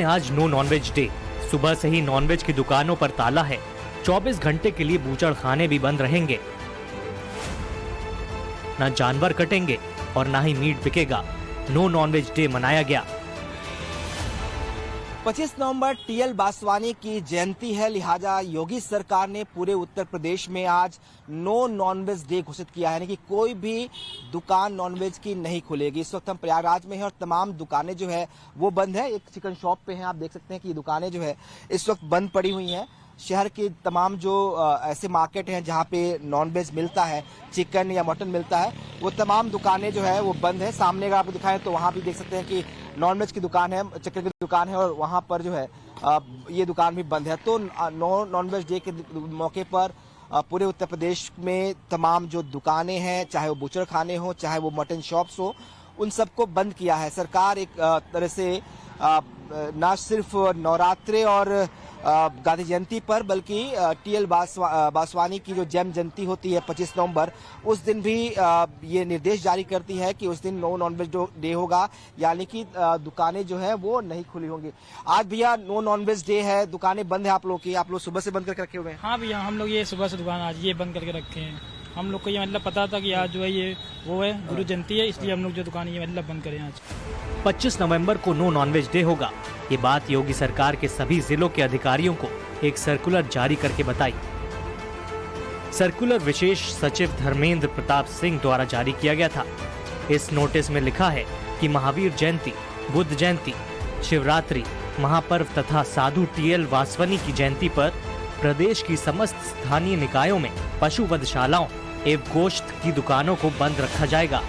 आज no nonveg day. सुबह से ही नॉनवेज की दुकानों पर ताला है। 24 घंटे के लिए बूचड़ खाने भी बंद रहेंगे। न जानवर कटेंगे और ना ही मीट बिकेगा। नो नॉनवेज डे मनाया गया। 25 नवंबर टीएल वासवानी की जयंती है, लिहाजा योगी सरकार ने पूरे उत्तर प्रदेश में आज नो नॉनवेज डे घोषित किया है, यानी कि कोई भी दुकान नॉनवेज की नहीं खुलेगी। इस वक्त हम प्रयागराज में हैं और तमाम दुकानें जो है वो बंद है। एक चिकन शॉप पे हैं, आप देख सकते हैं कि दुकानें जो है इस वक्त बंद पड़ी हुई हैं। शहर के तमाम जो ऐसे मार्केट हैं जहाँ पे नॉनवेज मिलता है, चिकन या मटन मिलता है, वो तमाम दुकानें जो है वो बंद है। सामने अगर आपको दिखाएं तो वहाँ भी देख सकते हैं कि नॉनवेज की दुकान है, चिकन की दुकान है और वहाँ पर जो है ये दुकान भी बंद है। तो नो नॉनवेज डे के मौके पर पूरे उत्तर प्रदेश में तमाम जो दुकानें हैं, चाहे वो बूचड़ खाने हो, चाहे वो मटन शॉप्स हो, उन सबको बंद किया है सरकार। एक तरह से न सिर्फ नवरात्रे और गांधी जयंती पर बल्कि टीएल वासवानी की जो जन्म जयंती होती है 25 नवंबर, उस दिन भी ये निर्देश जारी करती है कि उस दिन नो नॉनवेज डे होगा, यानी कि दुकानें जो है वो नहीं खुली होंगी। आज भैया नो नॉनवेज डे है, दुकानें बंद है आप लोग की, आप लोग सुबह से बंद करके रखे हुए हैं? हाँ भैया, हम लोग ये सुबह से दुकान आज ये बंद करके रखे हैं। हम लोग को ये मतलब पता था कि आज जो है ये वो है गुरु जयंती है, इसलिए हम लोग जो दुकान ये मतलब बंद करें। आज 25 नवंबर को नो नॉनवेज डे होगा। ये बात योगी सरकार के सभी जिलों के अधिकारियों को एक सर्कुलर जारी करके बताई। सर्कुलर विशेष सचिव धर्मेंद्र प्रताप सिंह द्वारा जारी किया गया था। इस नोटिस में लिखा है कि महावीर जयंती, बुद्ध जयंती, शिवरात्रि, महापर्व तथा साधु टीएल वासवानी की जयंती पर प्रदेश की समस्त स्थानीय निकायों में पशु वधशालाओं एवं गोश्त की दुकानों को बंद रखा जाएगा।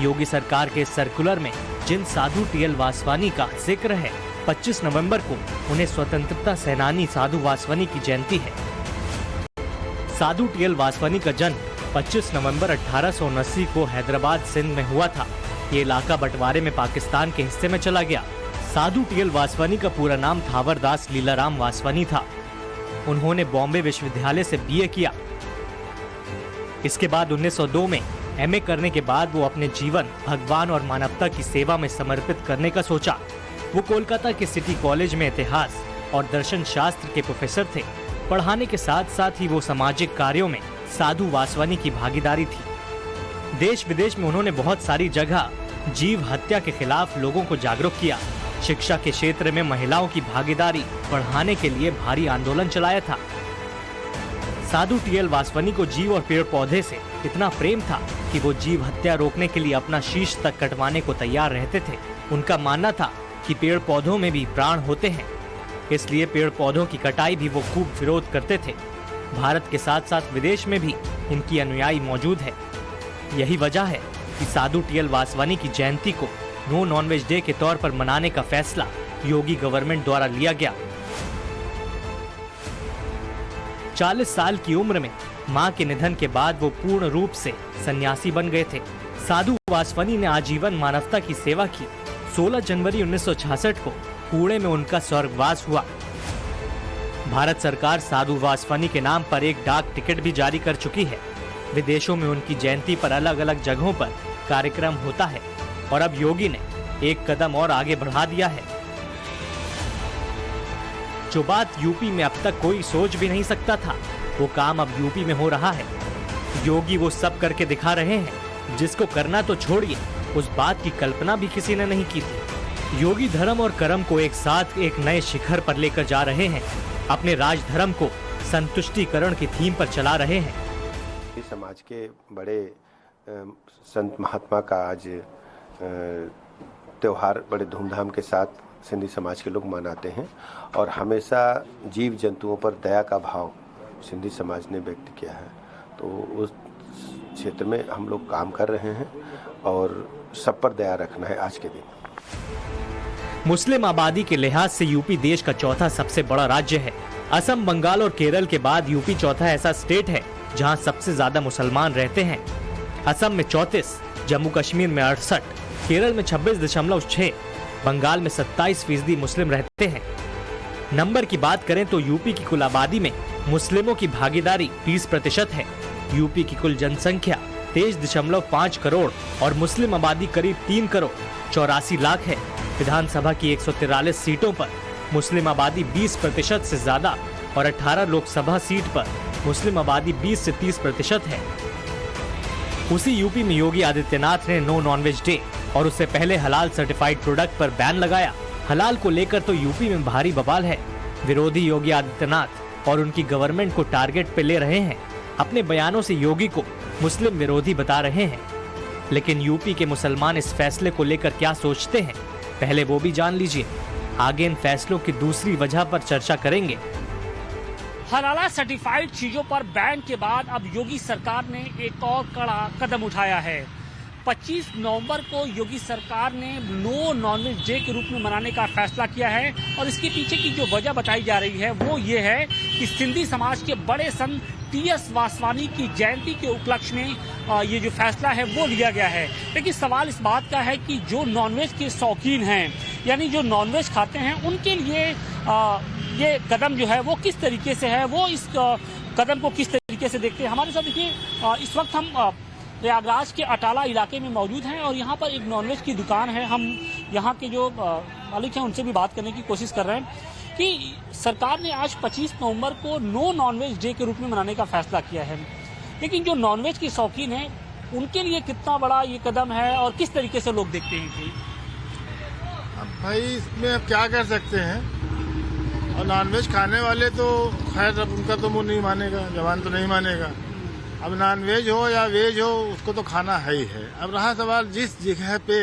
योगी सरकार के सर्कुलर में जिन साधु टीएल वासवानी का जिक्र है, 25 नवंबर को उन्हें स्वतंत्रता सेनानी साधु वासवानी की जयंती है। साधु टीएल वासवानी का जन्म 25 नवंबर 1879 को हैदराबाद सिंध में हुआ था। ये इलाका बंटवारे में पाकिस्तान के हिस्से में चला गया। साधु टीएल वासवानी का पूरा नाम थावरदास लीलाराम वासवानी था। उन्होंने बॉम्बे विश्वविद्यालय से बीए किया। इसके बाद 1902 में एमए करने के बाद वो अपने जीवन भगवान और मानवता की सेवा में समर्पित करने का सोचा। वो कोलकाता के सिटी कॉलेज में इतिहास और दर्शन शास्त्र के प्रोफेसर थे। पढ़ाने के साथ साथ ही वो सामाजिक कार्यों में साधु वासवानी की भागीदारी थी। देश विदेश में उन्होंने बहुत सारी जगह जीव हत्या के खिलाफ लोगों को जागरूक किया। शिक्षा के क्षेत्र में महिलाओं की भागीदारी बढ़ाने के लिए भारी आंदोलन चलाया था। साधु टीएल वासवानी को जीव और पेड़ पौधे से इतना प्रेम था कि वो जीव हत्या रोकने के लिए अपना शीश तक कटवाने को तैयार रहते थे। उनका मानना था कि पेड़ पौधों में भी प्राण होते हैं, इसलिए पेड़ पौधों की कटाई भी वो खूब विरोध करते थे। भारत के साथ साथ विदेश में भी इनकी अनुयायी मौजूद है। यही वजह है कि साधु टीएल वासवानी की जयंती को नो नॉनवेज डे के तौर पर मनाने का फैसला योगी गवर्नमेंट द्वारा लिया गया। 40 साल की उम्र में मां के निधन के बाद वो पूर्ण रूप से सन्यासी बन गए थे। साधु वासवानी ने आजीवन मानवता की सेवा की। 16 जनवरी 1966 को पुणे में उनका स्वर्गवास हुआ। भारत सरकार साधु वासवानी के नाम पर एक डाक टिकट भी जारी कर चुकी है। विदेशों में उनकी जयंती पर अलग अलग जगहों पर कार्यक्रम होता है और अब योगी ने एक कदम और आगे बढ़ा दिया है। जो बात यूपी में अब तक कोई सोच भी नहीं सकता था, वो काम अब यूपी में हो रहा है। योगी वो सब करके दिखा रहे हैं जिसको करना तो छोड़िए, उस बात की कल्पना भी किसी ने नहीं की थी। योगी धर्म और कर्म को एक साथ एक नए शिखर पर लेकर जा रहे हैं। अपने राजधर्म को संतुष्टिकरण की थीम पर चला रहे हैं। समाज के बड़े संत महात्मा का आज त्योहार बड़े धूमधाम के साथ सिंधी समाज के लोग मनाते हैं और हमेशा जीव जंतुओं पर दया का भाव सिंधी समाज ने व्यक्त किया है। तो उस क्षेत्र में हम लोग काम कर रहे हैं और सब पर दया रखना है आज के दिन। मुस्लिम आबादी के लिहाज से यूपी देश का चौथा सबसे बड़ा राज्य है। असम, बंगाल और केरल के बाद यूपी चौथा ऐसा स्टेट है जहां सबसे ज्यादा मुसलमान रहते हैं। असम में 34, जम्मू कश्मीर में 68, केरल में 26.6, बंगाल में 27% मुस्लिम रहते हैं। नंबर की बात करें तो यूपी की कुल आबादी में मुस्लिमों की भागीदारी 30% है। यूपी की कुल जनसंख्या 23.5 करोड़ और मुस्लिम आबादी करीब 3 करोड़ 84 लाख है। विधानसभा की 143 सीटों पर मुस्लिम आबादी 20% से ज्यादा और 18 लोकसभा सीट पर मुस्लिम आबादी 20 से 30% है। उसी यूपी में योगी आदित्यनाथ ने नो नॉनवेज डे और उससे पहले हलाल सर्टिफाइड प्रोडक्ट पर बैन लगाया। हलाल को लेकर तो यूपी में भारी बवाल है। विरोधी योगी आदित्यनाथ और उनकी गवर्नमेंट को टारगेट पे ले रहे हैं। अपने बयानों से योगी को मुस्लिम विरोधी बता रहे हैं। लेकिन यूपी के मुसलमान इस फैसले को लेकर क्या सोचते हैं, पहले वो भी जान लीजिए। आगे इन फैसलों की दूसरी वजह पर चर्चा करेंगे। हलाला सर्टिफाइड चीजों पर बैन के बाद अब योगी सरकार ने एक और कड़ा कदम उठाया है। 25 नवंबर को योगी सरकार ने नो नॉनवेज डे के रूप में मनाने का फैसला किया है और इसके पीछे की जो वजह बताई जा रही है वो ये है कि सिंधी समाज के बड़े संत टी.एस. वासवानी की जयंती के उपलक्ष्य में ये जो फैसला है वो लिया गया है। लेकिन सवाल इस बात का है कि जो नॉनवेज के शौकीन हैं, यानी जो नॉनवेज खाते हैं, उनके लिए ये कदम जो है वो किस तरीके से है, वो इस कदम को किस तरीके से देखते हैं। हमारे साथ देखिए, इस वक्त हम प्रयागराज के अटाला इलाके में मौजूद हैं और यहाँ पर एक नॉनवेज की दुकान है। हम यहाँ के जो मालिक हैं उनसे भी बात करने की कोशिश कर रहे हैं कि सरकार ने आज 25 नवंबर को नो नॉनवेज डे के रूप में मनाने का फैसला किया है, लेकिन जो नॉनवेज के शौकीन हैं उनके लिए कितना बड़ा ये कदम है और किस तरीके से लोग देखते हैं कि अब भाई इसमें अब क्या कर सकते हैं। और नॉनवेज खाने वाले तो खैर अब उनका तो मुंह नहीं मानेगा, जवान तो नहीं मानेगा। अब नॉनवेज हो या वेज हो उसको तो खाना है ही है। अब रहा सवाल जिस जगह पे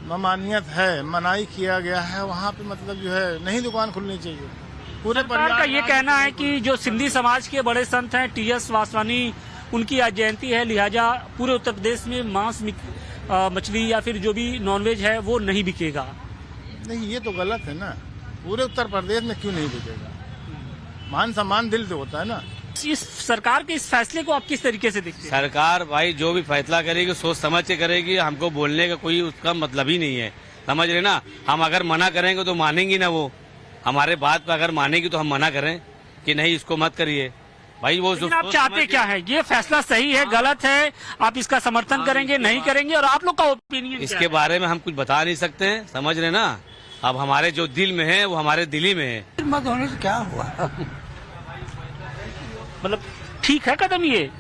ममानियत है, मनाही किया गया है, वहाँ पे मतलब जो है नहीं दुकान खुलनी चाहिए। पूरे सरकार का ये कहना है कि जो सिंधी समाज के बड़े संत हैं टी.एस. वासवानी, उनकी आज जयंती है, लिहाजा पूरे उत्तर प्रदेश में मांस मछली या फिर जो भी नॉनवेज है वो नहीं बिकेगा। नहीं, ये तो गलत है ना। पूरे उत्तर प्रदेश में क्यों नहीं बिकेगा? मान सम्मान दिल से होता है ना। इस सरकार के इस फैसले को आप किस तरीके से देखते हैं? सरकार भाई जो भी फैसला करेगी सोच समझ के करेगी। हमको बोलने का कोई उसका मतलब ही नहीं है, समझ रहे ना। हम अगर मना करेंगे तो मानेंगी ना, वो हमारे बात पर अगर मानेगी तो हम मना करें कि नहीं इसको मत करिए भाई। वो आप चाहते क्या है? ये फैसला सही है, गलत है? आप इसका समर्थन करेंगे, नहीं करेंगे? और आप लोग का ओपिनियन इसके बारे में हम कुछ बता नहीं सकते हैं, समझ रहे ना। अब हमारे जो दिल में है वो हमारे दिल ही में है। मत होने से क्या हुआ? मतलब ठीक है कदम ये?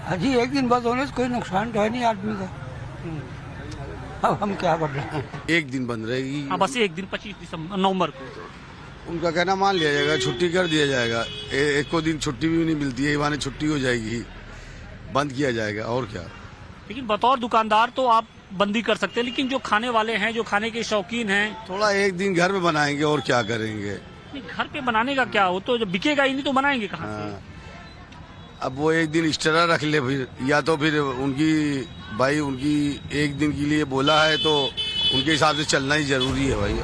अजी एक दिन बंद होने से कोई नुकसान तो है नहीं आदमी का। अब हम क्या कर रहे हैं? एक दिन बंद रहेगी। हाँ, बस एक दिन 25 नवंबर को उनका कहना मान लिया जाएगा, छुट्टी कर दिया जाएगा। एक को दिन छुट्टी भी नहीं मिलती है, बहाने छुट्टी हो जाएगी, बंद किया जाएगा और क्या। लेकिन बतौर दुकानदार तो आप बंदी कर सकते हैं, लेकिन जो खाने वाले हैं, जो खाने के शौकीन हैं, थोड़ा एक दिन घर में बनाएंगे और क्या करेंगे। घर पे बनाने का क्या, वो तो जब बिकेगा ही नहीं तो बनाएंगे कहाँ से? अब वो एक दिन एक्स्ट्रा रख ले फिर, या तो फिर उनकी भाई उनकी एक दिन के लिए बोला है तो उनके हिसाब से चलना ही जरूरी है भाई।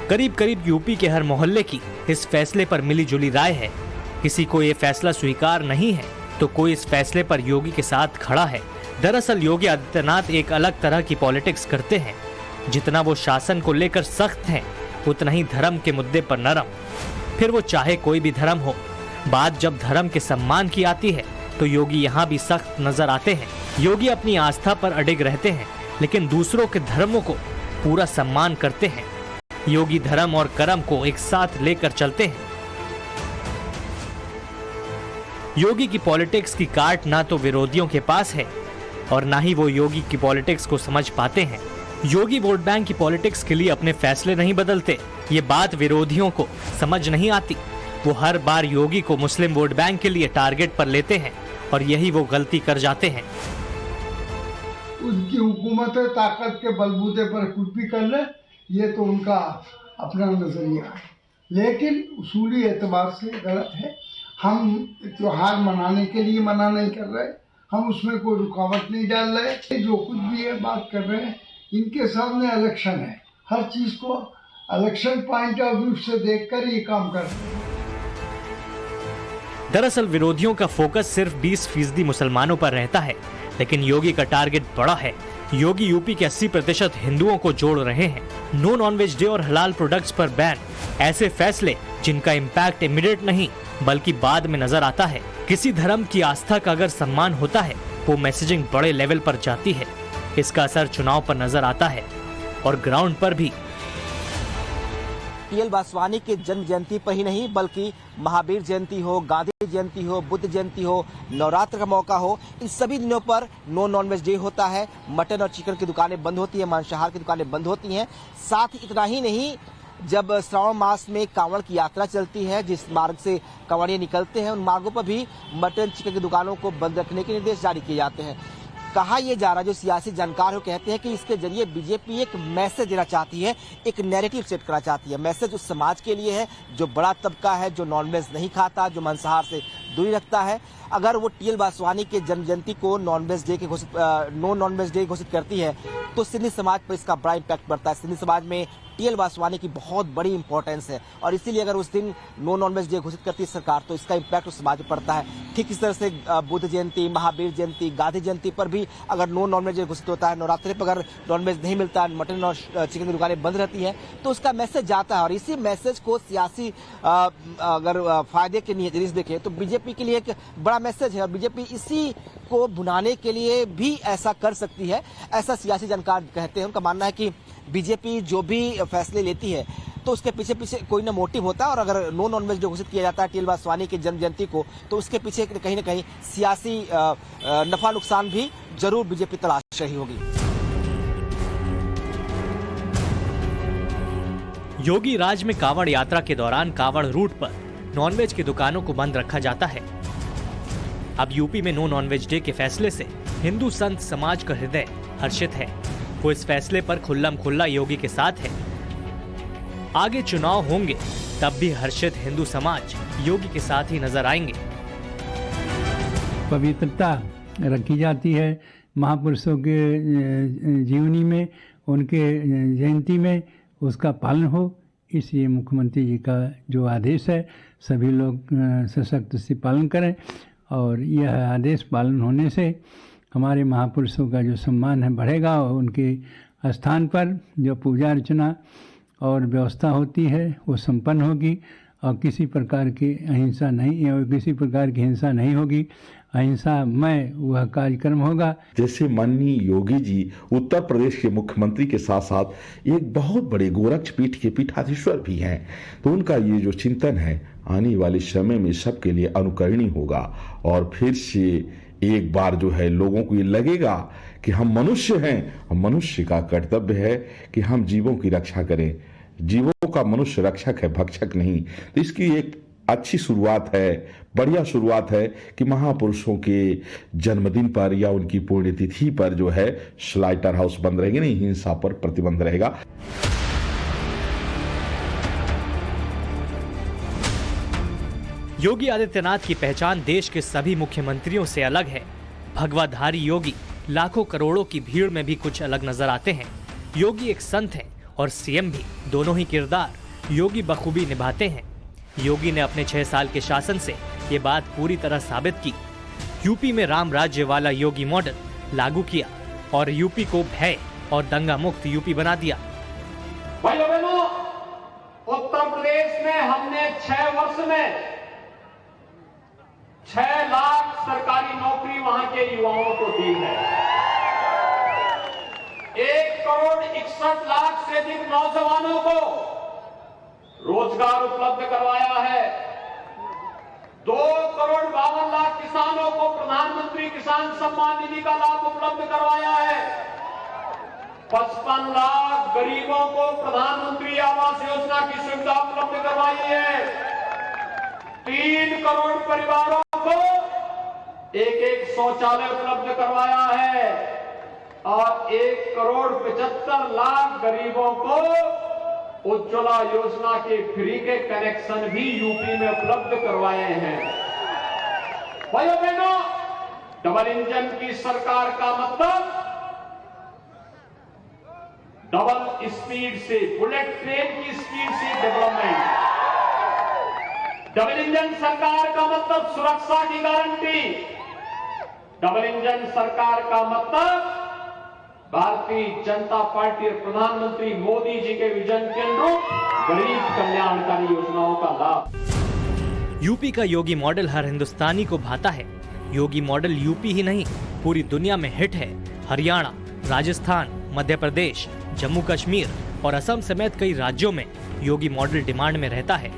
करीब करीब यूपी के हर मोहल्ले की इस फैसले पर मिली जुली राय है। किसी को ये फैसला स्वीकार नहीं है तो कोई इस फैसले पर योगी के साथ खड़ा है। दरअसल योगी आदित्यनाथ एक अलग तरह की पॉलिटिक्स करते हैं। जितना वो शासन को लेकर सख्त हैं, उतना ही धर्म के मुद्दे पर नरम। फिर वो चाहे कोई भी धर्म हो। बात जब धर्म के सम्मान की आती है तो योगी यहाँ भी सख्त नजर आते हैं। योगी अपनी आस्था पर अडिग रहते हैं, लेकिन दूसरों के धर्मों को पूरा सम्मान करते हैं। योगी धर्म और कर्म को एक साथ लेकर चलते हैं। योगी की पॉलिटिक्स की काट ना तो विरोधियों के पास है और ना ही वो योगी की पॉलिटिक्स को समझ पाते हैं। योगी वोट बैंक की पॉलिटिक्स के लिए अपने फैसले नहीं बदलते। ये बात विरोधियों को समझ नहीं आती। वो हर बार योगी को मुस्लिम वोट बैंक के लिए टारगेट पर लेते हैं और यही वो गलती कर जाते हैं। उनकी हुकूमत है, ताकत के बलबूते पर कुछ भी कर ले, ये तो उनका अपना नजरिया है, लेकिन उसूली एतबार से गलत है। हम त्योहार मनाने के लिए मना नहीं कर रहे, हम उसमें कोई रुकावट नहीं डाल रहे। जो कुछ भी ये बात कर रहे हैं, इनके सामने इलेक्शन है, हर चीज को इलेक्शन पॉइंट ऑफ व्यू से देखकर ये काम कर रहे हैं। दरअसल विरोधियों का फोकस सिर्फ 20% मुसलमानों पर रहता है, लेकिन योगी का टारगेट बड़ा है। योगी यूपी के 80% हिंदुओं को जोड़ रहे हैं। नो नॉनवेज डे और हलाल प्रोडक्ट्स पर बैन, ऐसे फैसले जिनका इम्पैक्ट इमीडिएट नहीं बल्कि बाद में नजर आता है। किसी धर्म की आस्था का अगर सम्मान होता है, वो मैसेजिंग बड़े लेवल पर जाती है। इसका असर चुनाव पर नजर आता है और ग्राउंड पर भी। टीएल वासवानी के जन्म जयंती पर ही नहीं बल्कि महावीर जयंती हो, गांधी जयंती हो, बुद्ध जयंती हो, नवरात्र का मौका हो, इन सभी दिनों पर नो नॉनवेज डे होता है। मटन और चिकन की दुकानें बंद होती हैं, मांसाहार की दुकानें बंद होती हैं। साथ ही इतना ही नहीं, जब श्रावण मास में कांवड़ की यात्रा चलती है, जिस मार्ग से कांवड़िए निकलते हैं, उन मार्गों पर भी मटन चिकन की दुकानों को बंद रखने के निर्देश जारी किए जाते हैं। कहा यह जा रहा, जो सियासी जानकार हो कहते हैं कि इसके जरिए बीजेपी एक मैसेज देना चाहती है, एक नैरेटिव सेट करना चाहती है। मैसेज उस समाज के लिए है जो बड़ा तबका है, जो नॉनवेज नहीं खाता, जो मांसाहार से दूरी रखता है। अगर वो टीएल वासवानी के जन्म जयंती को नो नॉनवेज डे घोषित करती है तो सिंधी समाज पर इसका बड़ा इम्पैक्ट पड़ता है। सिंधी समाज में टीएल वासवानी की बहुत बड़ी इंपॉर्टेंस है और इसीलिए अगर उस दिन नो नॉनवेज डे घोषित करती है सरकार तो इसका इम्पैक्ट उस समाज पर पड़ता है। ठीक इस तरह से बुद्ध जयंती, महावीर जयंती, गांधी जयंती पर भी अगर नो नॉनवेज डे घोषित होता है, नवरात्रि पर अगर नॉनवेज नहीं मिलता, मटन और चिकन की दुकानें बंद रहती हैं, तो उसका मैसेज जाता है। और इसी मैसेज को सियासी अगर फायदे के नजरिए से देखें तो बीजेपी के लिए एक बड़ा मैसेज है और बीजेपी इसी को भुनाने के लिए भी ऐसा कर सकती है, ऐसा सियासी जानकार कहते हैं। उनका मानना है कि बीजेपी जो भी फैसले लेती है तो उसके पीछे कोई ना मोटिव होता है और अगर नो नॉनवेज जो घोषित किया जाता है टीएल वासवानी की जन्म जयंती को तो उसके पीछे कहीं ना कहीं सियासी नफा नुकसान भी जरूर बीजेपी तलाश रही होगी। योगी राज में कांवड़ यात्रा के दौरान कांवड़ रूट पर नॉनवेज की दुकानों को बंद रखा जाता है। अब यूपी में नो नॉनवेज डे के फैसले से हिंदू संत समाज का हृदय हर्षित है। वो इस फैसले पर खुल्लम खुल्ला योगी के साथ है। आगे चुनाव होंगे तब भी हर्षित हिंदू समाज योगी के साथ ही नजर आएंगे। पवित्रता रखी जाती है महापुरुषों के जीवनी में, उनके जयंती में उसका पालन हो, इसलिए मुख्यमंत्री जी का जो आदेश है सभी लोग सशक्त से पालन करें और यह आदेश पालन होने से हमारे महापुरुषों का जो सम्मान है बढ़ेगा और उनके स्थान पर जो पूजा अर्चना और व्यवस्था होती है वो संपन्न होगी और किसी प्रकार की अहिंसा नहीं और किसी प्रकार की हिंसा नहीं होगी। अहिंसामय वह कार्यक्रम होगा। जैसे माननीय योगी जी उत्तर प्रदेश के मुख्यमंत्री के साथ साथ एक बहुत बड़े गोरक्ष पीठ के पीठाधीश्वर भी हैं, तो उनका ये जो चिंतन है आने वाले समय में सबके लिए अनुकरणीय होगा और फिर से एक बार जो है लोगों को ये लगेगा कि हम मनुष्य हैं, हम मनुष्य का कर्तव्य है कि हम जीवों की रक्षा करें। जीवों का मनुष्य रक्षक है, भक्षक नहीं। तो इसकी एक अच्छी शुरुआत है, बढ़िया शुरुआत है कि महापुरुषों के जन्मदिन पर या उनकी पुण्यतिथि पर जो है स्लाइटर हाउस बंद रहेंगे, नहीं हिंसा पर प्रतिबंध रहेगा। योगी आदित्यनाथ की पहचान देश के सभी मुख्यमंत्रियों से अलग है। भगवाधारी योगी लाखों करोड़ों की भीड़ में भी कुछ अलग नजर आते हैं। योगी एक संत हैं और सीएम भी, दोनों ही किरदार योगी बखूबी निभाते हैं। योगी ने अपने 6 साल के शासन से ये बात पूरी तरह साबित की। यूपी में राम राज्य वाला योगी मॉडल लागू किया और यूपी को भय और दंगा मुक्त यूपी बना दिया। भाइयों बहनों, उत्तर प्रदेश में हमने 6 वर्ष में 6 लाख सरकारी नौकरी वहां के युवाओं को दी है। 1 करोड़ 61 लाख से अधिक नौजवानों को रोजगार उपलब्ध करवाया है। 2 करोड़ 52 लाख किसानों को प्रधानमंत्री किसान सम्मान निधि का लाभ उपलब्ध करवाया है। 55 लाख गरीबों को प्रधानमंत्री आवास योजना की सुविधा उपलब्ध करवाई है। 3 करोड़ परिवारों को एक शौचालय उपलब्ध करवाया है और 1 करोड़ 75 लाख गरीबों को उज्ज्वला योजना के फ्री के कनेक्शन भी यूपी में उपलब्ध करवाए हैं। भाइयों बहनों, डबल इंजन की सरकार का मतलब डबल स्पीड से, बुलेट ट्रेन की स्पीड से डेवलपमेंट। डबल इंजन सरकार का मतलब सुरक्षा की गारंटी। डबल इंजन सरकार का मतलब भारतीय जनता पार्टी और प्रधानमंत्री मोदी जी के विजन के अनुरूप गरीब कल्याणकारी योजनाओं का लाभ। यूपी का योगी मॉडल हर हिंदुस्तानी को भाता है। योगी मॉडल यूपी ही नहीं पूरी दुनिया में हिट है। हरियाणा, राजस्थान, मध्य प्रदेश, जम्मू कश्मीर और असम समेत कई राज्यों में योगी मॉडल डिमांड में रहता है